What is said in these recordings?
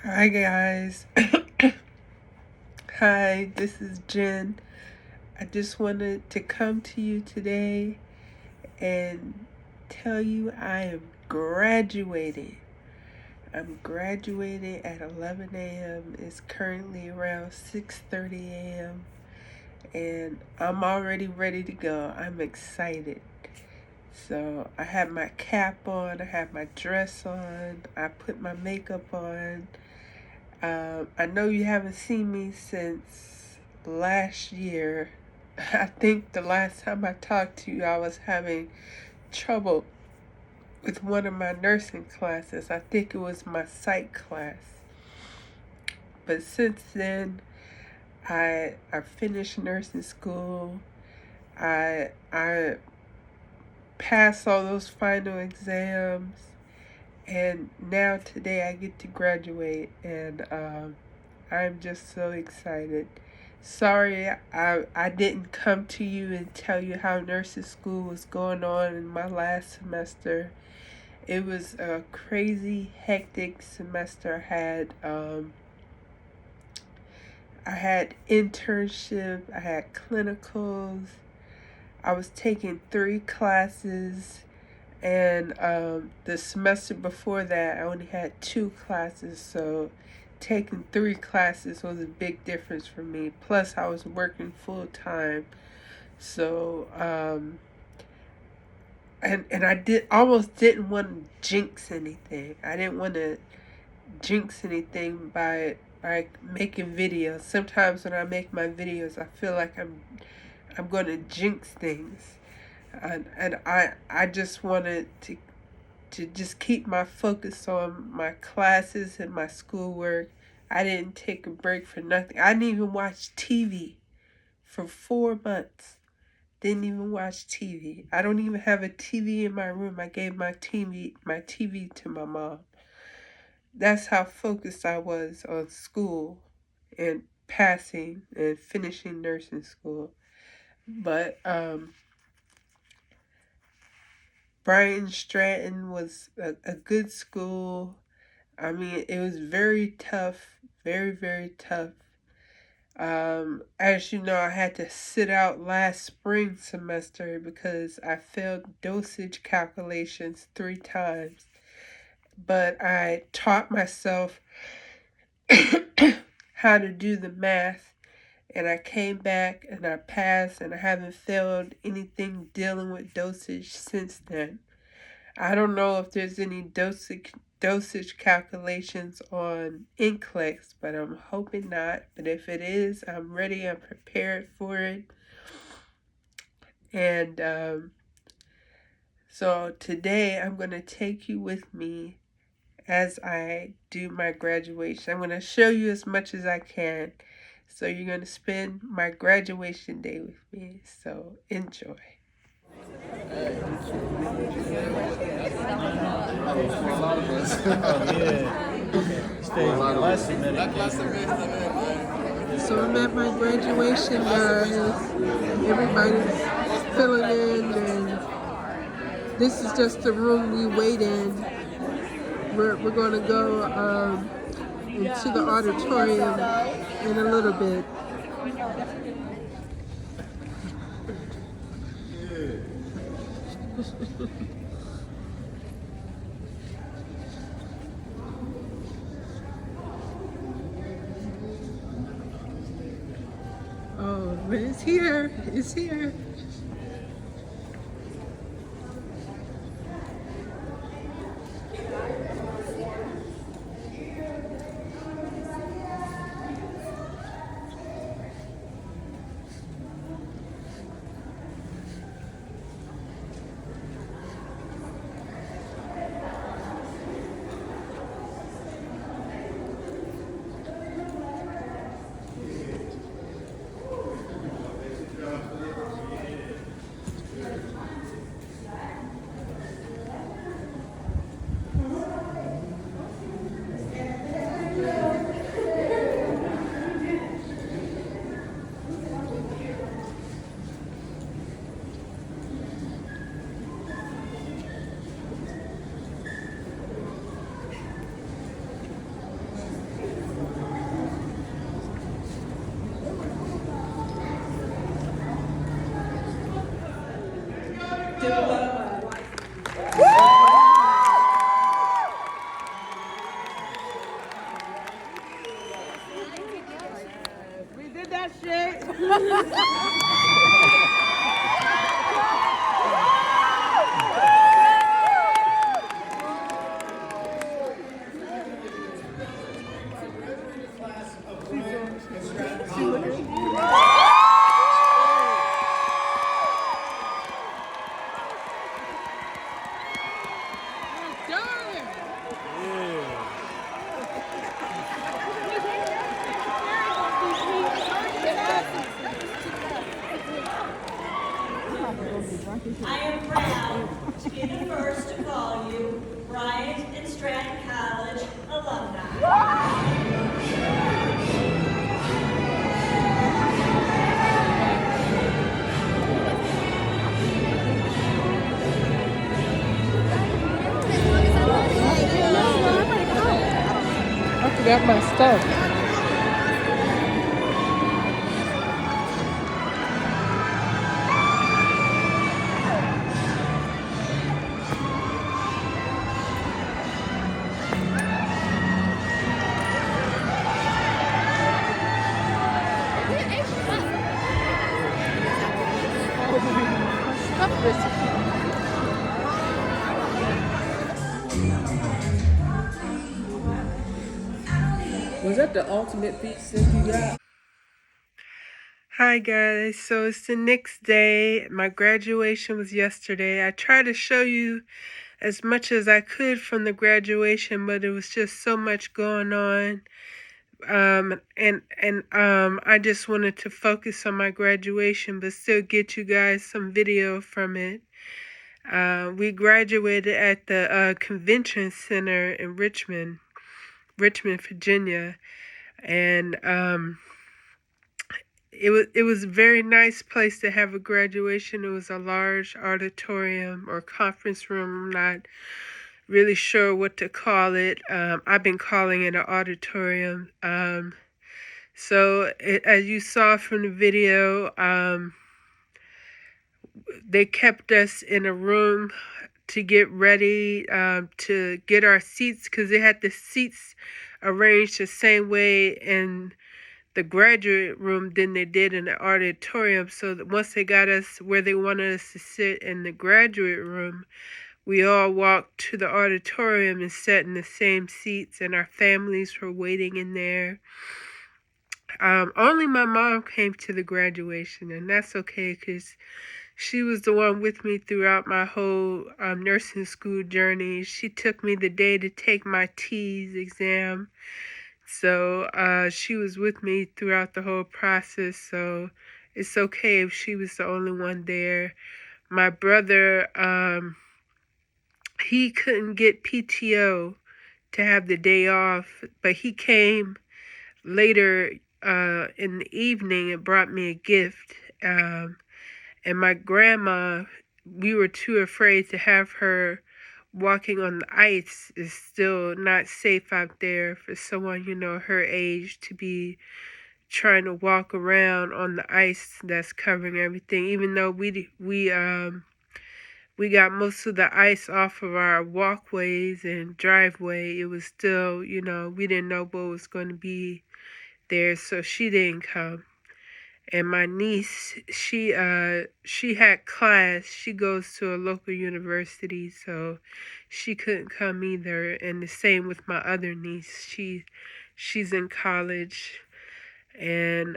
Hi guys. Hi, this is Jen. I just wanted to come to you today and tell you I am graduating. I'm graduating at 11 a.m. It's currently around 6:30 a.m. and I'm already ready to go. I'm excited. So I have my cap on, I have my dress on, I put my makeup on. I know you haven't seen me since last year. I think the last time I talked to you, I was having trouble with one of my nursing classes. I think it was my psych class. But since then, I finished nursing school. I passed all those final exams, and now today I get to graduate, and I'm just so excited. Sorry, I didn't come to you and tell you how nursing school was going on in my last semester. It was a crazy, hectic semester. I had internship, I had clinicals, I was taking 3 classes, and the semester before that, I only had 2 classes, so taking 3 classes was a big difference for me. Plus, I was working full time, so and I almost didn't want to jinx anything. I didn't want to jinx anything by making videos. Sometimes when I make my videos, I feel like I'm going to jinx things, and I just wanted to just keep my focus on my classes and my schoolwork. I didn't take a break for nothing. I didn't even watch TV for 4 months. Didn't even watch TV. I don't even have a TV in my room. I gave my TV to my mom. That's how focused I was on school and passing and finishing nursing school. But Bryant and Stratton was a good school. I mean, it was very tough, very, very tough. As you know, I had to sit out last spring semester because I failed dosage calculations 3 times. But I taught myself how to do the math, and I came back and I passed, and I haven't failed anything dealing with dosage since then. I don't know if there's any dosage calculations on NCLEX, but I'm hoping not. But if it is, I'm ready. I'm prepared for it. And so today I'm going to take you with me as I do my graduation. I'm going to show you as much as I can. So you're going to spend my graduation day with me. So enjoy. Oh yeah. Stay last minute. So I'm at my graduation, guys. Everybody's filling in, and this is just the room we wait in. We're going to go into the auditorium in a little bit. Oh, but it's here. It's here. that shit. I am proud to be the first to call you Bryant and Stratton College alumni. I forgot my stuff. Was that the ultimate pizza you got? Hi guys, so it's the next day. My graduation was yesterday. I tried to show you as much as I could from the graduation, but it was just so much going on. I just wanted to focus on my graduation, but still get you guys some video from it. We graduated at the convention center in Richmond, Virginia, and it was a very nice place to have a graduation. It was a large auditorium or conference room. I'm not really sure what to call it. I've been calling it an auditorium. As you saw from the video, they kept us in a room to get ready, to get our seats, because they had the seats arranged the same way in the graduate room than they did in the auditorium. So that once they got us where they wanted us to sit in the graduate room, we all walked to the auditorium and sat in the same seats, and our families were waiting in there. Only my mom came to the graduation, and that's okay because she was the one with me throughout my whole nursing school journey. She took me the day to take my TEAS exam. So she was with me throughout the whole process. So it's okay if she was the only one there. My brother, he couldn't get PTO to have the day off, but he came later in the evening and brought me a gift. And my grandma, we were too afraid to have her walking on the ice. Is still not safe out there for someone, her age to be trying to walk around on the ice that's covering everything. Even though we got most of the ice off of our walkways and driveway, it was still, we didn't know what was going to be there, so she didn't come. And my niece, she had class. She goes to a local university, so she couldn't come either. And the same with my other niece. She's in college, and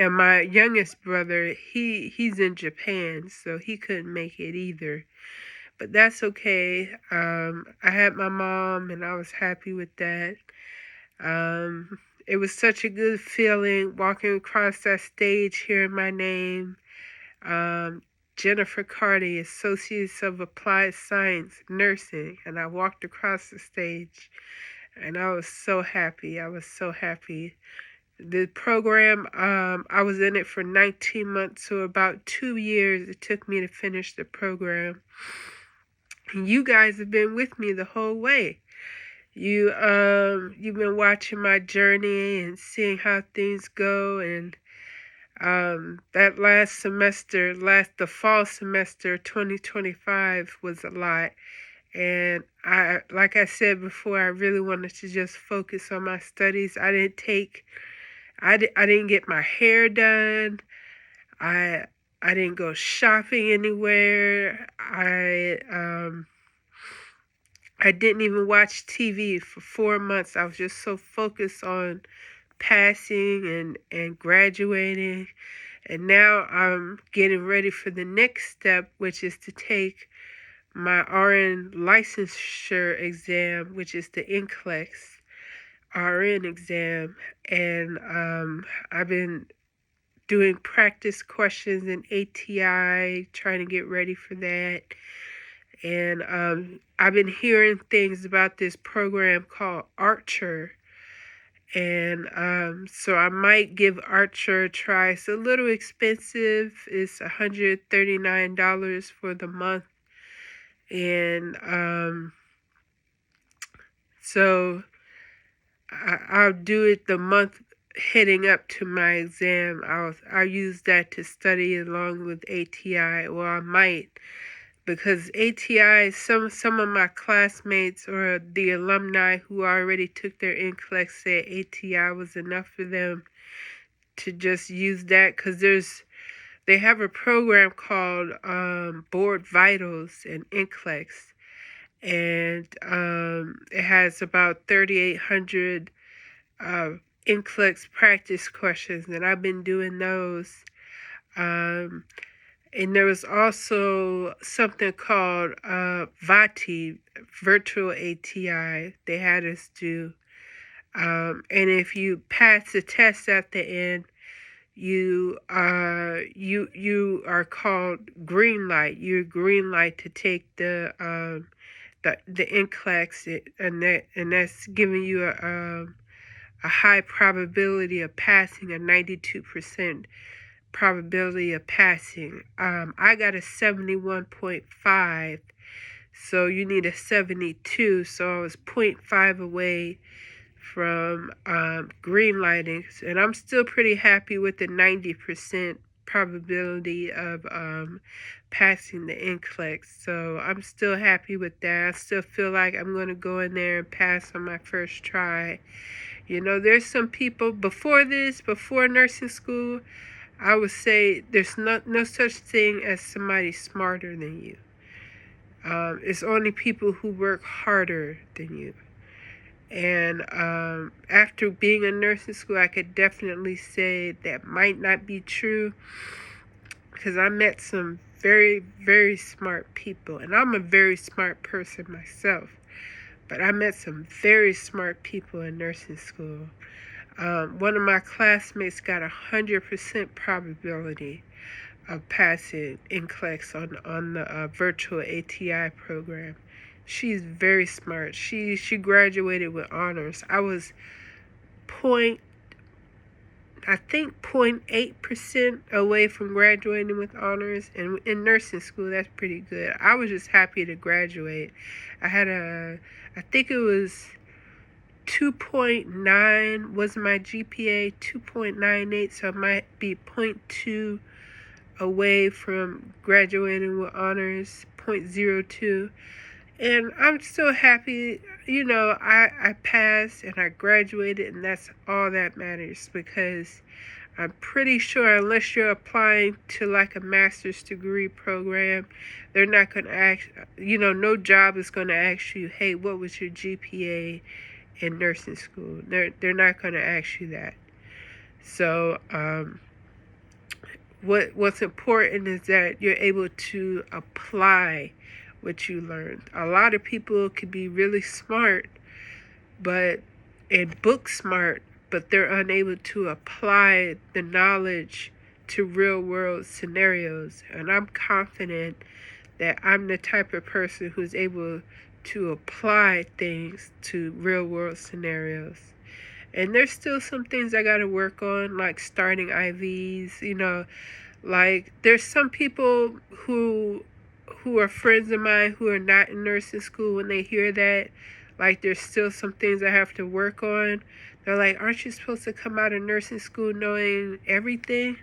my youngest brother, he's in Japan, so he couldn't make it either. But that's okay. I had my mom, and I was happy with that. It was such a good feeling walking across that stage, hearing my name. Jennifer Carty, Associates of Applied Science, Nursing. And I walked across the stage, and I was so happy. I was so happy. The program, I was in it for 19 months, so about 2 years it took me to finish the program. And you guys have been with me the whole way. You've been watching my journey and seeing how things go, and that last semester, the fall semester 2025 was a lot. And like I said before, I really wanted to just focus on my studies. I didn't take I didn't get my hair done. I didn't go shopping anywhere. I didn't even watch TV for 4 months. I was just so focused on passing and graduating. And now I'm getting ready for the next step, which is to take my RN licensure exam, which is the NCLEX RN exam. And I've been doing practice questions in ATI, trying to get ready for that. And I've been hearing things about this program called Archer. And so I might give Archer a try. It's a little expensive. It's $139 for the month. And so I'll do it the month heading up to my exam. I'll use that to study along with ATI, or I might, because ATI, some of my classmates or the alumni who already took their NCLEX said ATI was enough for them to just use that, because they have a program called Board Vitals and NCLEX, and it has about 3,800 NCLEX practice questions, and I've been doing those. And there was also something called VATI, Virtual ATI, they had us do. And if you pass the test at the end, you are called green light. You're green light to take the NCLEX, and that's giving you a high probability of passing, a 92% probability of passing. I got a 71.5, so you need a 72, so I was 0.5 away from green lighting, and I'm still pretty happy with the 90% probability of passing the NCLEX, so I'm still happy with that. I still feel like I'm going to go in there and pass on my first try. You know, there's some people before nursing school, I would say there's no such thing as somebody smarter than you. It's only people who work harder than you. And after being in nursing school, I could definitely say that might not be true, because I met some very, very smart people. And I'm a very smart person myself. But I met some very smart people in nursing school. One of my classmates got 100% probability of passing NCLEX on the virtual ATI program. She's very smart. She graduated with honors. I was 0.8% away from graduating with honors, and in nursing school, that's pretty good. I was just happy to graduate. I think it was 2.9 was my GPA, 2.98, so I might be 0.2 away from graduating with honors, 0.02. And I'm still happy, you know, I passed and I graduated, and that's all that matters, because I'm pretty sure unless you're applying to like a master's degree program, they're not going to ask, you know, no job is going to ask you, hey, what was your GPA in nursing school? They're not going to ask you that. So what's important is that you're able to apply what you learned. A lot of people can be really smart, and book smart, but they're unable to apply the knowledge to real world scenarios. And I'm confident that I'm the type of person who's able to apply things to real world scenarios. And there's still some things I gotta work on, like starting IVs, you know, like there's some people who are friends of mine who are not in nursing school. When they hear that, like there's still some things I have to work on, they're like, aren't you supposed to come out of nursing school knowing everything?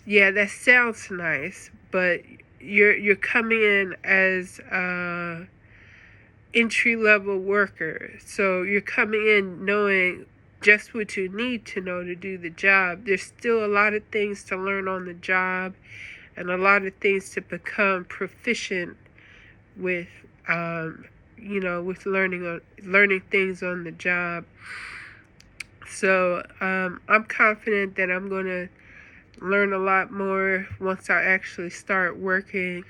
Yeah, that sounds nice, but you're coming in as entry-level worker, so you're coming in knowing just what you need to know to do the job. There's still a lot of things to learn on the job and a lot of things to become proficient with, with learning things on the job. So I'm confident that I'm going to learn a lot more once I actually start working.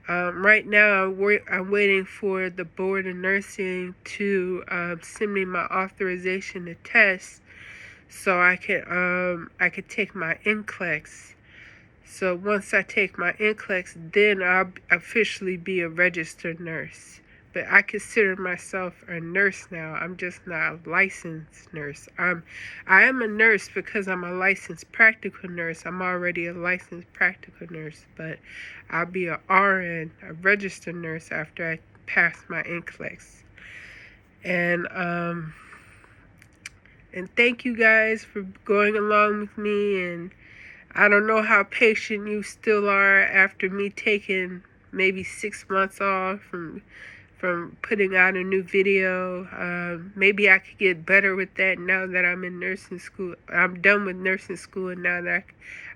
Right now, I'm waiting for the Board of Nursing to send me my authorization to test, so I could take my NCLEX. So once I take my NCLEX, then I'll officially be a registered nurse. But I consider myself a nurse now. I'm just not a licensed nurse. I am a nurse because I'm a licensed practical nurse. I'm already a licensed practical nurse, but I'll be a RN, a registered nurse, after I pass my NCLEX. And thank you guys for going along with me. And I don't know how patient you still are after me taking maybe 6 months off from putting out a new video. Maybe I could get better with that now that I'm in nursing school. I'm done with nursing school, and now that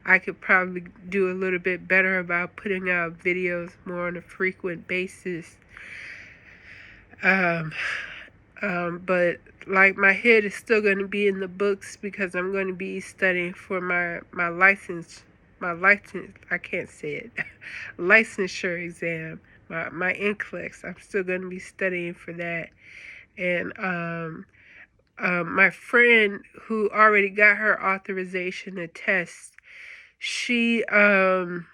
I could probably do a little bit better about putting out videos more on a frequent basis. But like, my head is still going to be in the books because I'm going to be studying for my license, I can't say it, licensure exam. My NCLEX. I'm still going to be studying for that. And my friend who already got her authorization to test, she said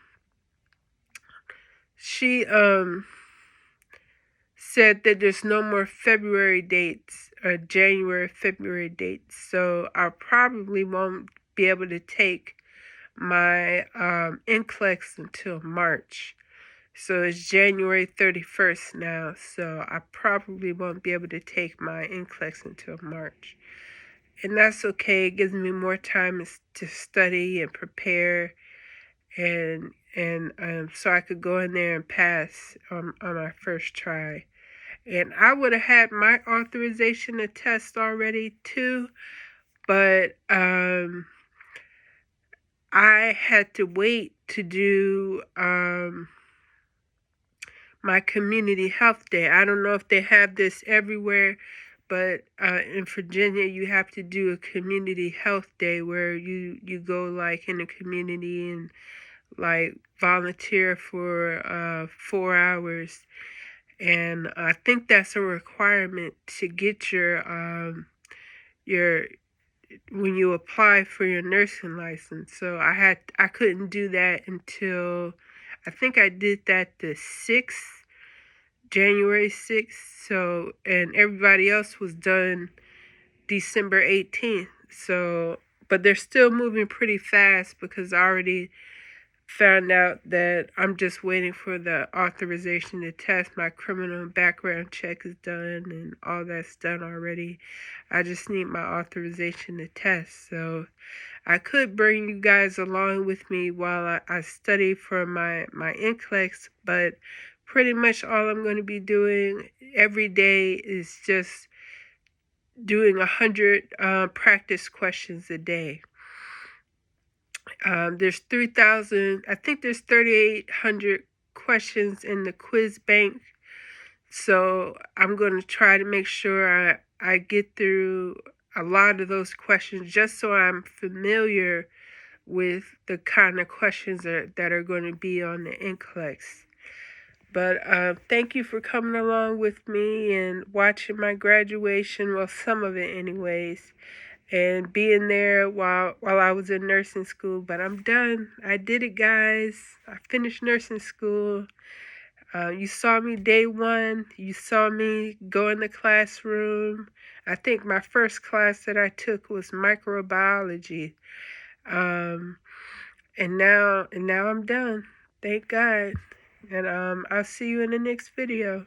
that there's no more February dates or January, February dates. So I probably won't be able to take my NCLEX until March. So it's January 31st now, so I probably won't be able to take my NCLEX until March. And that's okay. It gives me more time to study and prepare, and so I could go in there and pass on my first try. And I would have had my authorization to test already too, but I had to wait to do my community health day. I don't know if they have this everywhere, but in Virginia, you have to do a community health day where you go like in the community and like volunteer for 4 hours. And I think that's a requirement to get your when you apply for your nursing license. So I couldn't do that until, I think I did that the 6th, January 6th. So, and everybody else was done December 18th. So, but they're still moving pretty fast because I already found out that I'm just waiting for the authorization to test. My criminal background check is done and all that's done already. I just need my authorization to test. So I could bring you guys along with me while I study for my NCLEX, but pretty much all I'm going to be doing every day is just doing 100 practice questions a day. There's 3,000, I think there's 3,800 questions in the quiz bank. So I'm going to try to make sure I get through a lot of those questions just so I'm familiar with the kind of questions that are going to be on the NCLEX. But thank you for coming along with me and watching my graduation, well, some of it anyways, and being there while I was in nursing school. But I'm done. I did it, guys. I finished nursing school. You saw me day one. You saw me go in the classroom. I think my first class that I took was microbiology. And now I'm done. Thank God. And I'll see you in the next video.